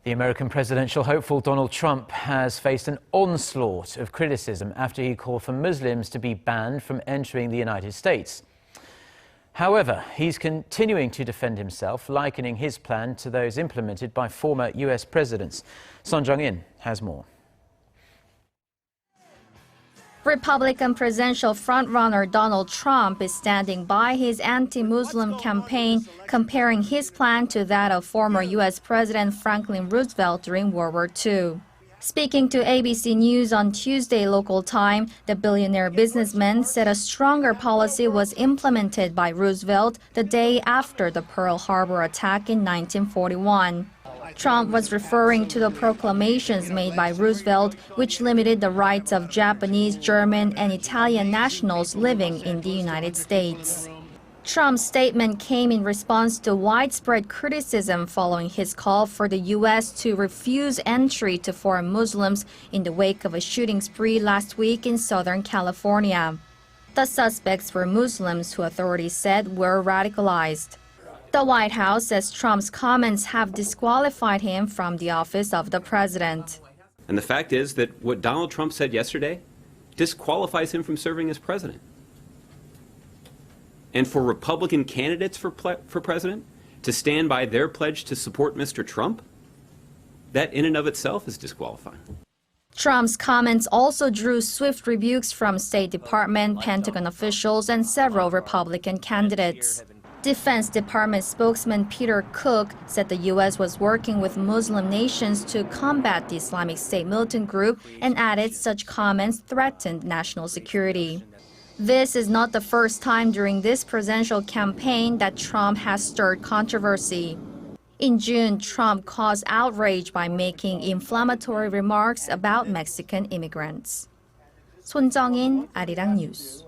The American presidential hopeful Donald Trump has faced an onslaught of criticism after he called for Muslims to be banned from entering the United States. However, he's continuing to defend himself, likening his plan to those implemented by former US presidents. Sohn Jung has more. Republican presidential frontrunner Donald Trump is standing by his anti-Muslim campaign, comparing his plan to that of former U.S. President Franklin Roosevelt during World War II. Speaking to ABC News on Tuesday local time, the billionaire businessman said a stronger policy was implemented by Roosevelt the day after the Pearl Harbor attack in 1941. Trump was referring to the proclamations made by Roosevelt, which limited the rights of Japanese, German, and Italian nationals living in the United States. Trump's statement came in response to widespread criticism following his call for the U.S. to refuse entry to foreign Muslims in the wake of a shooting spree last week in Southern California. The suspects were Muslims who authorities said were radicalized. The White House says Trump's comments have disqualified him from the office of the president. And the fact is that what Donald Trump said yesterday disqualifies him from serving as president. And for Republican candidates for president to stand by their pledge to support Mr. Trump, that in and of itself is disqualifying. Trump's comments also drew swift rebukes from State Department, Pentagon officials, and several Republican candidates. Defense Department spokesman Peter Cook said the U.S. was working with Muslim nations to combat the Islamic State militant group and added such comments threatened national security. This is not the first time during this presidential campaign that Trump has stirred controversy. In June, Trump caused outrage by making inflammatory remarks about Mexican immigrants. Sohn Jung, Arirang News.